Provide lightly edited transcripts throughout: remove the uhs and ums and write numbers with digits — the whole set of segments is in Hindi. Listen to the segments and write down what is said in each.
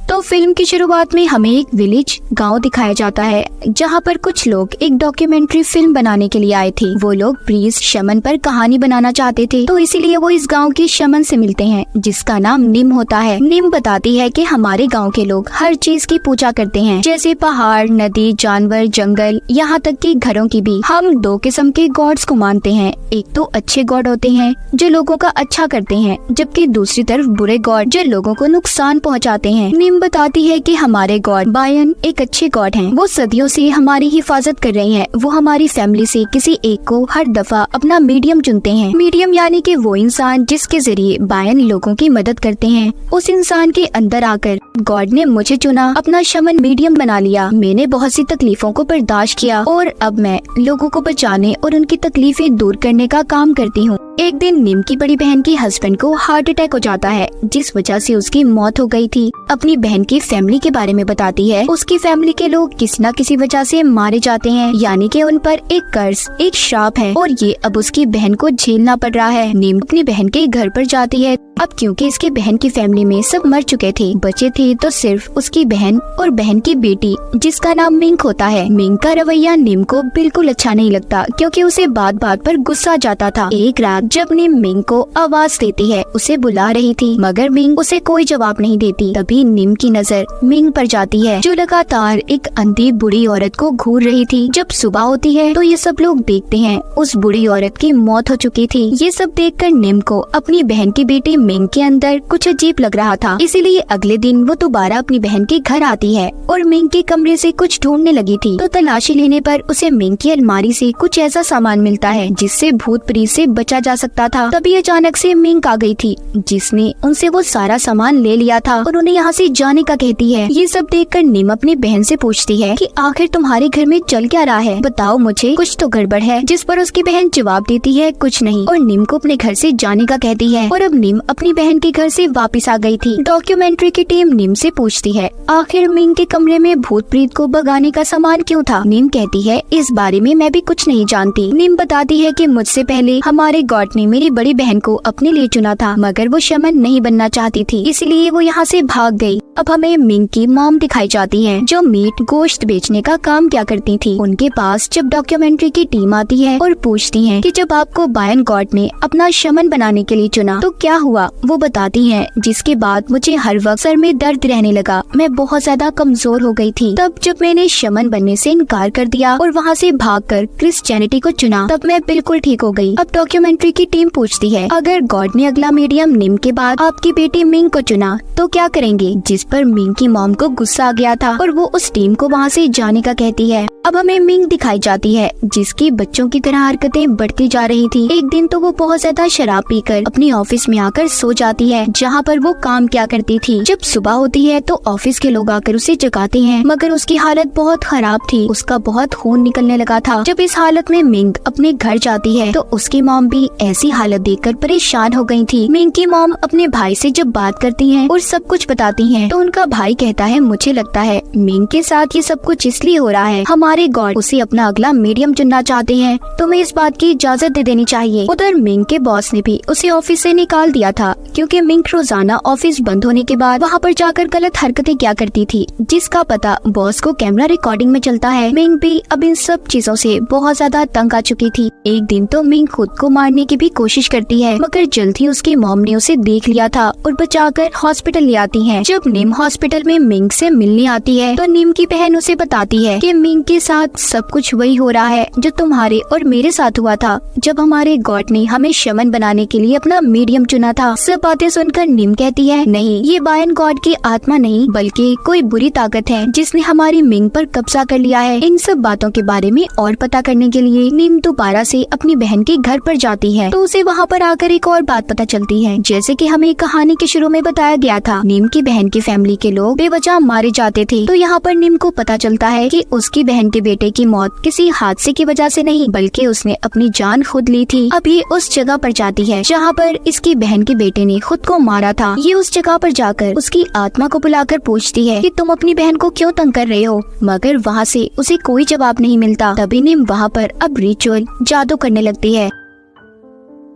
तो फिल्म की शुरुआत में हमें एक विलेज गांव दिखाया जाता है जहां पर कुछ लोग एक डॉक्यूमेंट्री फिल्म बनाने के लिए आए थे। वो लोग प्रिंस शमन पर कहानी बनाना चाहते थे, तो इसीलिए वो इस गांव के शमन से मिलते हैं जिसका नाम निम होता है। निम बताती है कि हमारे गांव के लोग हर चीज की पूजा करते हैं, जैसे पहाड़, नदी, जानवर, जंगल, यहाँ तक कि घरों की भी। हम दो किस्म के गॉड्स को मानते हैं। एक तो अच्छे गॉड होते हैं जो लोगों का अच्छा करते हैं, जबकि दूसरी तरफ बुरे गॉड जो लोगों को नुकसान पहुंचाते हैं। निम बताती है कि हमारे गॉड बायन एक अच्छे गॉड हैं। वो सदियों से हमारी हिफाजत कर रहे हैं। वो हमारी फैमिली से किसी एक को हर दफा अपना मीडियम चुनते हैं। मीडियम यानी कि वो इंसान जिसके जरिए बायन लोगों की मदद करते हैं। उस इंसान के अंदर आकर गॉड ने मुझे चुना, अपना शमन मीडियम बना लिया। मैंने बहुत सी तकलीफों को बर्दाश्त किया और अब मैं लोगों को बचाने और उनकी तकलीफें दूर करने का काम करती हूँ। एक दिन निम की बड़ी बहन के हस्बैंड को हार्ट अटैक हो जाता है, जिस वजह से उसकी मौत हो गई थी। अपनी बहन की फैमिली के बारे में बताती है। उसकी फैमिली के लोग किसी न किसी वजह से मारे जाते हैं, यानी कि उन पर एक कर्ज, एक श्राप है और ये अब उसकी बहन को झेलना पड़ रहा है। निम अपनी बहन के घर पर जाती है। अब क्योंकि इसकी बहन की फैमिली में सब मर चुके थे, बचे थे तो सिर्फ उसकी बहन और बहन की बेटी जिसका नाम मिंक होता है। मिंक का रवैया निम को बिल्कुल अच्छा नहीं लगता, क्योंकि उसे बात बात पर गुस्सा जाता था। एक रात जब निम मिंक को आवाज देती है, उसे बुला रही थी, मगर मिंक उसे कोई जवाब नहीं देती। तभी निम की नजर मिंक पर जाती है, जो लगातार एक अंधी बूढ़ी औरत को घूर रही थी। जब सुबह होती है तो ये सब लोग देखते हैं उस बूढ़ी औरत की मौत हो चुकी थी। ये सब देखकर निम को अपनी बहन की बेटी मिंक के अंदर कुछ अजीब लग रहा था, इसीलिए अगले दिन वो दोबारा अपनी बहन के घर आती है और मिंक के कमरे से कुछ ढूंढने लगी थी। तो तलाशी लेने पर उसे मिंक की अलमारी से कुछ ऐसा सामान मिलता है जिससे भूत प्रेत से बचा जा सकता था। तभी अचानक से मिंक आ गई थी, जिसने उनसे वो सारा सामान ले लिया था और उन्हें यहाँ से जाने का कहती है। ये सब देखकर निम अपनी बहन से पूछती है कि आखिर तुम्हारे घर में चल क्या रहा है, बताओ मुझे, कुछ तो गड़बड़ है। जिस पर उसकी बहन जवाब देती है कुछ नहीं, और निम को अपने घर से जाने का कहती है। और अब निम अपनी बहन के घर से वापस आ गई थी। डॉक्यूमेंट्री की टीम निम से पूछती है आखिर मिंक के कमरे में भूत प्रेत को भगाने का सामान क्यों था। निम कहती है इस बारे में मैं भी कुछ नहीं जानती। निम बताती है कि मुझसे पहले हमारे गॉड ने मेरी बड़ी बहन को अपने लिए चुना था, मगर वो शमन नहीं बनना चाहती थी, इसलिए वो यहाँ से भाग गई। अब हमें मिंक की मॉम दिखाई जाती है, जो मीट गोश्त बेचने का काम क्या करती थी। उनके पास जब डॉक्यूमेंट्री की टीम आती है और पूछती है कि जब आपको बायन गॉड ने अपना शमन बनाने के लिए चुना तो क्या हुआ, वो बताती है जिसके बाद मुझे हर वक्त सर में दर्द रहने लगा, मैं बहुत ज्यादा कमजोर हो गई थी। तब जब मैंने शमन बनने से इनकार कर दिया और वहाँ से भागकर क्रिश्चियनिटी को चुना, तब मैं बिल्कुल ठीक हो गई। अब डॉक्यूमेंट्री की टीम पूछती है अगर गॉड ने अगला मीडियम निम के बाद आपकी बेटी मिंक को चुना तो क्या करेंगे, जिस पर मिंक की मॉम को गुस्सा आ गया था और वो उस टीम को वहाँ से जाने का कहती है। अब हमें मिंक दिखाई जाती है, जिसकी बच्चों की तरह हरकतें बढ़ती जा रही थी। एक दिन तो वो बहुत ज्यादा शराब पीकर अपनी ऑफिस में आकर सो जाती है, जहाँ पर वो काम किया करती थी। जब सुबह होती है तो ऑफिस के लोग आकर उसे जगाते हैं, मगर उसकी हालत बहुत खराब थी, उसका बहुत खून निकलने लगा था। जब इस हालत में मिंक अपने घर जाती है तो उसकी मॉम भी ऐसी हालत देखकर परेशान हो गई थी। मिंक की मॉम अपने भाई से जब बात करती है और सब कुछ बताती है, तो उनका भाई कहता है मुझे लगता है मिंक के साथ ये सब कुछ इसलिए हो रहा है, हमारे गॉड उसे अपना अगला मीडियम चुनना चाहते हैं, तुम्हें इस बात की इजाजत दे देनी चाहिए। उधर मिंक के बॉस ने भी उसे ऑफिस से निकाल दिया था, क्योंकि मिंक रोजाना ऑफिस बंद होने के बाद वहाँ पर जाकर गलत हरकतें क्या करती थी, जिसका पता बॉस को कैमरा रिकॉर्डिंग में चलता है। मिंक भी अब इन सब चीजों से बहुत ज्यादा तंग आ चुकी थी। एक दिन तो मिंक खुद को मारने की भी कोशिश करती है, मगर जल्द ही उसकी मॉम ने उसे देख लिया था और बचाकर हॉस्पिटल ले आती है। जब निम हॉस्पिटल में मिंक से मिलने आती है तो निम की बहन उसे बताती है कि मिंक के साथ सब कुछ वही हो रहा है जो तुम्हारे और मेरे साथ हुआ था, जब हमारे गॉड ने हमें शमन बनाने के लिए अपना मीडियम चुना था। सब बातें सुनकर निम कहती है नहीं, ये बायन गॉड की आत्मा नहीं बल्कि कोई बुरी ताकत है जिसने हमारी मिंक पर कब्जा कर लिया है। इन सब बातों के बारे में और पता करने के लिए निम दोबारा से अपनी बहन के घर पर जाती है, तो उसे वहाँ पर आकर एक और बात पता चलती है। जैसे कि हमें कहानी के शुरू में बताया गया था, निम की बहन की फैमिली के लोग बेवजह मारे जाते थे, तो यहाँ पर निम को पता चलता है कि उसकी बहन के बेटे की मौत किसी हादसे की वजह से नहीं बल्कि उसने अपनी जान खुद ली थी। अब ये उस जगह पर जाती है जहाँ पर इसकी बहन के बेटे ने खुद को मारा था। ये उस जगह पर जाकर उसकी आत्मा को बुलाकर पूछती है कि तुम अपनी बहन को क्यों तंग कर रहे हो, मगर वहाँ से उसे कोई जवाब नहीं मिलता। तभी निम वहाँ पर अब रिचुअल जादू करने लगती है।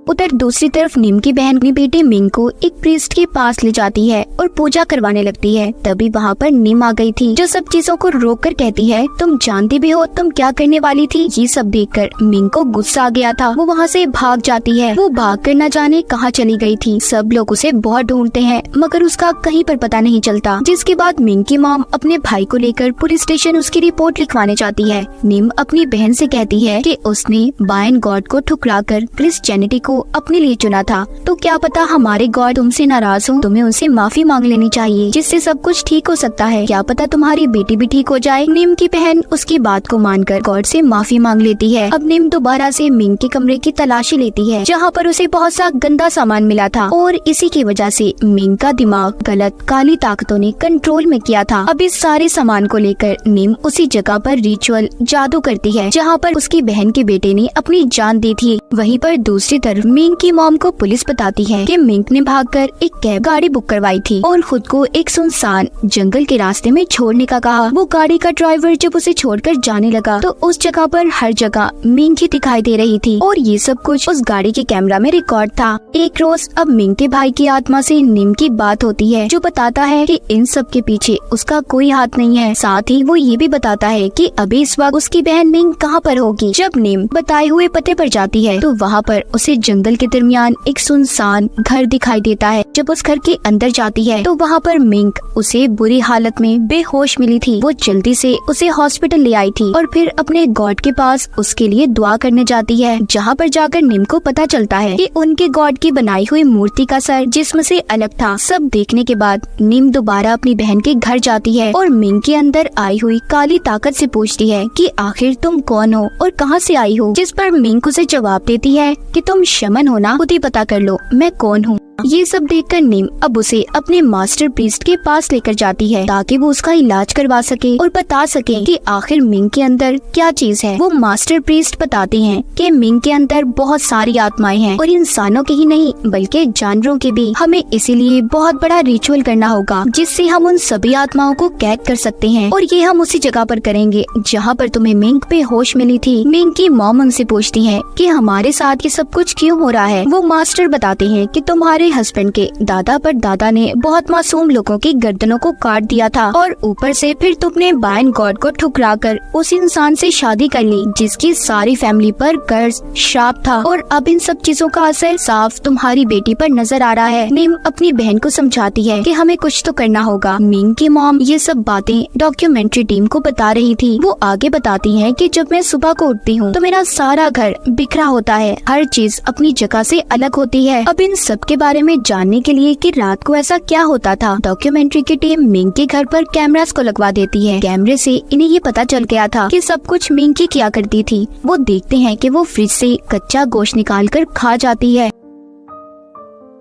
उधर दूसरी तरफ निम की बहन अपनी बेटे मिंग को एक प्रीस्ट के पास ले जाती है और पूजा करवाने लगती है। तभी वहाँ पर निम आ गई थी, जो सब चीजों को रोक कर कहती है, तुम जानती भी हो तुम क्या करने वाली थी। ये सब देखकर मिंग को गुस्सा आ गया था। वो वहाँ से भाग जाती है। वो भाग कर न जाने कहाँ चली गई थी। सब लोग उसे बहुत ढूंढते हैं मगर उसका कहीं पर पता नहीं चलता। जिसके बाद मिंग की मॉम अपने भाई को लेकर पुलिस स्टेशन उसकी रिपोर्ट लिखवाने जाती है। निम अपनी बहन से कहती है कि उसने बायन गॉड को ठुकराकर क्रिश्चियनिटी को अपने लिए चुना था, तो क्या पता हमारे गॉड तुमसे नाराज हो, तुम्हें उनसे माफी मांग लेनी चाहिए, जिससे सब कुछ ठीक हो सकता है। क्या पता तुम्हारी बेटी भी ठीक हो जाए। निम की बहन उसकी बात को मानकर गॉड से माफी मांग लेती है। अब निम दोबारा से मिंग के कमरे की तलाशी लेती है, जहाँ पर उसे बहुत सा गंदा सामान मिला था और इसी की वजह से मिंग का दिमाग गलत काली ताकतों ने कंट्रोल में किया था। अब इस सारे सामान को लेकर निम उसी जगह पर रिचुअल जादू करती है जहाँ पर उसकी बहन के बेटे ने अपनी जान दी थी। वहीं पर दूसरी तरफ मिंग की मॉम को पुलिस बताती है कि मिंग ने भागकर एक कैब गाड़ी बुक करवाई थी और खुद को एक सुनसान जंगल के रास्ते में छोड़ने का कहा। वो गाड़ी का ड्राइवर जब उसे छोड़कर जाने लगा तो उस जगह पर हर जगह मिंग ही दिखाई दे रही थी और ये सब कुछ उस गाड़ी के कैमरा में रिकॉर्ड था। एक रोज अब मिंग के भाई की आत्मा से निम की बात होती है, जो बताता है कि इन सब के पीछे उसका कोई हाथ नहीं है। साथ ही वो ये भी बताता है कि अभी इस वक्त उसकी बहन मिंग कहाँ पर होगी। जब निम बताए हुए पते पर जाती है तो वहाँ पर उसे जंगल के दरमियान एक सुनसान घर दिखाई देता है। जब उस घर के अंदर जाती है तो वहाँ पर मिंग उसे बुरी हालत में बेहोश मिली थी। वो जल्दी से उसे हॉस्पिटल ले आई थी और फिर अपने गॉड के पास उसके लिए दुआ करने जाती है, जहाँ पर जाकर निम को पता चलता है कि उनके गॉड की बनाई हुई मूर्ति का सर जिस्म से अलग था। सब देखने के बाद निम दोबारा अपनी बहन के घर जाती है और मिंग के अंदर आई हुई काली ताकत से पूछती है कि आखिर तुम कौन हो और कहाँ से आई हो। जिस पर मिंग उसे जवाब देती है कि तुम शमन हो ना, खुद ही पता कर लो मैं कौन हूँ। ये सब देखकर निम अब उसे अपने मास्टर प्रीस्ट के पास लेकर जाती है ताकि वो उसका इलाज करवा सके और बता सके कि आखिर मिंग के अंदर क्या चीज है। वो मास्टर प्रीस्ट बताते हैं कि मिंग के अंदर बहुत सारी आत्माएं हैं और इंसानों की ही नहीं बल्कि जानवरों की भी। हमें इसीलिए बहुत बड़ा रिचुअल करना होगा जिससे हम उन सभी आत्माओं को कैद कर सकते हैं और ये हम उसी जगह पर करेंगे जहाँ पर तुम्हें मिंग पे होश मिली थी। मिंग की मॉम उनसे पूछती है कि हमारे साथ ये सब कुछ क्यों हो रहा है। वो मास्टर बताते हैं कि तुम्हारे हस्बैंड के दादा पर दादा ने बहुत मासूम लोगों की गर्दनों को काट दिया था और ऊपर से फिर तुमने बायन गॉड को ठुकराकर उस इंसान से शादी कर ली जिसकी सारी फैमिली पर कर्ज श्राप था और अब इन सब चीजों का असर साफ तुम्हारी बेटी पर नजर आ रहा है। निम अपनी बहन को समझाती है कि हमें कुछ तो करना होगा। मिंग की मॉम ये सब बातें डॉक्यूमेंट्री टीम को बता रही थी। वो आगे बताती है कि जब मैं सुबह को उठती हूँ तो मेरा सारा घर बिखरा होता है, हर चीज अपनी जगह से अलग होती है। अब इन सब के बारे में जानने के लिए कि रात को ऐसा क्या होता था, डॉक्यूमेंट्री की टीम मिंग के घर पर कैमरास को लगवा देती है। कैमरे से इन्हें ये पता चल गया था कि सब कुछ मिंग की किया करती थी। वो देखते हैं कि वो फ्रिज से कच्चा गोश्त निकालकर खा जाती है।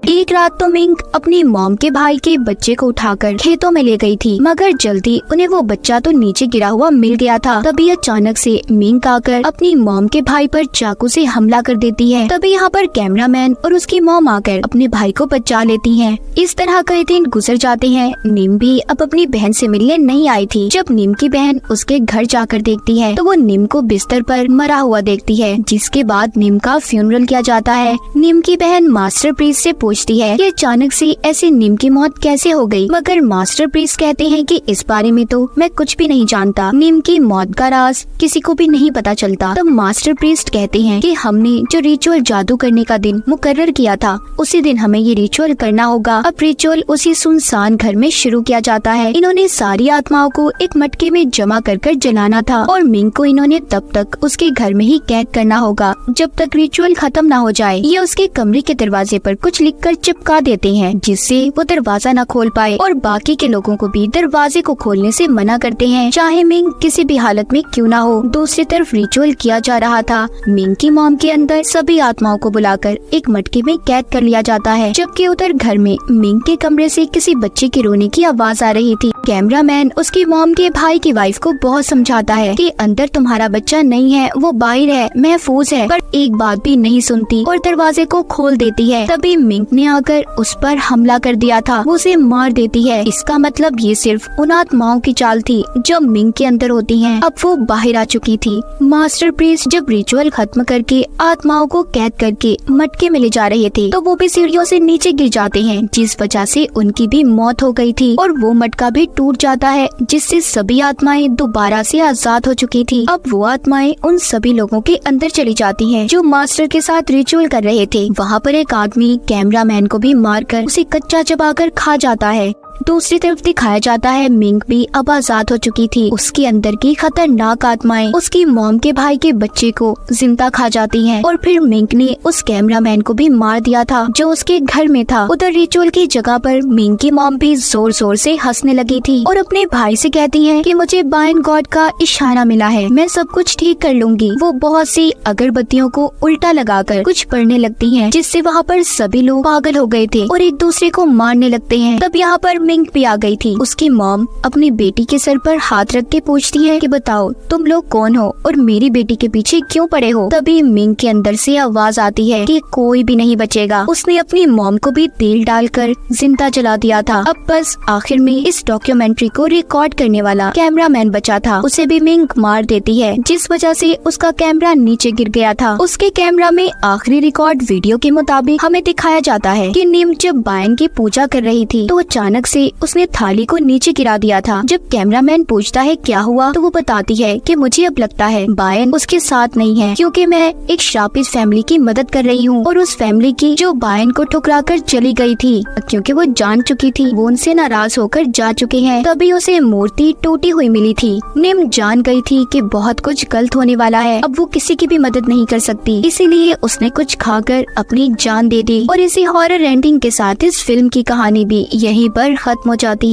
एक रात तो मिंग अपनी मॉम के भाई के बच्चे को उठाकर खेतों में ले गई थी, मगर जल्दी उन्हें वो बच्चा तो नीचे गिरा हुआ मिल गया था। तभी अचानक से मिंग आकर अपनी मॉम के भाई पर चाकू से हमला कर देती है। तभी यहाँ पर कैमरामैन और उसकी मॉम आकर अपने भाई को बचा लेती हैं। इस तरह कई दिन गुजर जाते हैं। निम भी अब अपनी बहन से मिलने नहीं आई थी। जब निम की बहन उसके घर जाकर देखती है तो वो निम को बिस्तर पर मरा हुआ देखती है, जिसके बाद निम का फ्यूनरल किया जाता है। निम की बहन मास्टर प्रीस्ट से पूछती है कि अचानक से ऐसे निम की मौत कैसे हो गई, मगर मास्टर प्रीस्ट कहते हैं कि इस बारे में तो मैं कुछ भी नहीं जानता। निम की मौत का राज किसी को भी नहीं पता चलता। तब मास्टर प्रीस्ट कहते हैं कि हमने जो रिचुअल जादू करने का दिन मुकर्रर किया था उसी दिन हमें ये रिचुअल करना होगा। अब रिचुअल उसी सुनसान घर में शुरू किया जाता है। इन्होंने सारी आत्माओं को एक मटके में जमा कर जलाना था और मिंग को इन्होंने तब तक उसके घर में ही कैद करना होगा जब तक रिचुअल खत्म ना हो जाए। ये उसके कमरे के दरवाजे पर कुछ लिखकर चिपका देते हैं जिससे वो दरवाजा न खोल पाए और बाकी के लोगों को भी दरवाजे को खोलने से मना करते हैं, चाहे मिंग किसी भी हालत में क्यों ना हो। दूसरी तरफ रिचुअल किया जा रहा था। मिंग की मॉम के अंदर सभी आत्माओं को बुलाकर एक मटके में कैद कर लिया जाता है, जबकि उधर घर में मिंग के कमरे से किसी बच्चे के रोने की आवाज आ रही थी। कैमरामैन उसकी मॉम के भाई की वाइफ को बहुत समझाता है कि अंदर तुम्हारा बच्चा नहीं है, वो बाहर है, महफूज है, पर एक बात भी नहीं सुनती और दरवाजे को खोल देती है। तभी मिंक ने आकर उस पर हमला कर दिया था, वो उसे मार देती है। इसका मतलब ये सिर्फ उन आत्माओं की चाल थी जो मिंक के अंदर होती हैं। अब वो बाहर आ चुकी थी। मास्टर प्रीस्ट जब रिचुअल खत्म करके आत्माओं को कैद करके मटके में ले जा रहे थे तो वो भी सीढ़ियों से नीचे गिर जाते हैं, जिस वजह से उनकी भी मौत हो गई थी और वो मटका भी टूट जाता है, जिससे सभी आत्माएं दोबारा से आजाद हो चुकी थी। अब वो आत्माएं उन सभी लोगों के अंदर चली जाती हैं जो मास्टर के साथ रिचुअल कर रहे थे। वहाँ पर एक आदमी कैमरामैन को भी मारकर उसे कच्चा चबाकर खा जाता है। दूसरी तरफ दिखाया जाता है मिंक भी अब आजाद हो चुकी थी। उसके अंदर की खतरनाक आत्माएं उसकी मॉम के भाई के बच्चे को जिंदा खा जाती हैं और फिर मिंक ने उस कैमरामैन को भी मार दिया था जो उसके घर में था। उधर रिचुअल की जगह पर मिंक की मॉम भी जोर जोर से हंसने लगी थी और अपने भाई से कहती है कि मुझे बायन गॉड का इशारा मिला है, मैं सब कुछ ठीक कर लूंगी। वो बहुत सी अगरबत्तियों को उल्टा लगाकर कुछ पढ़ने लगती है, जिससे वहाँ पर सभी लोग पागल हो गए थे और एक दूसरे को मारने लगते हैं। तब यहाँ पर मिंक भी आ गई थी। उसकी मॉम अपनी बेटी के सर पर हाथ रख के पूछती है कि बताओ तुम लोग कौन हो और मेरी बेटी के पीछे क्यों पड़े हो। तभी मिंक के अंदर से आवाज आती है कि कोई भी नहीं बचेगा। उसने अपनी मॉम को भी तेल डालकर जिंदा जला दिया था। अब बस आखिर में इस डॉक्यूमेंट्री को रिकॉर्ड करने वाला कैमरामैन बचा था, उसे भी मिंक मार देती है, जिस वजह से उसका कैमरा नीचे गिर गया था। उसके कैमरा में आखिरी रिकॉर्ड वीडियो के मुताबिक हमें दिखाया जाता है कि निम जब बायन की पूजा कर रही थी तो अचानक से उसने थाली को नीचे गिरा दिया था। जब कैमरामैन पूछता है क्या हुआ तो वो बताती है कि मुझे अब लगता है बायन उसके साथ नहीं है, क्योंकि मैं एक श्रापित फैमिली की मदद कर रही हूँ और उस फैमिली की जो बायन को ठुकराकर चली गई थी, क्योंकि वो जान चुकी थी वो उनसे नाराज होकर जा चुके हैं। तभी उसे मूर्ति टूटी हुई मिली थी। निम जान गई थी कि बहुत कुछ गलत होने वाला है, अब वो किसी की भी मदद नहीं कर सकती, इसीलिए उसने कुछ खाकर अपनी जान दे दी। और इसी हॉरर एंडिंग के साथ इस फिल्म की कहानी भी यहीं पर खत्म हो जाती है।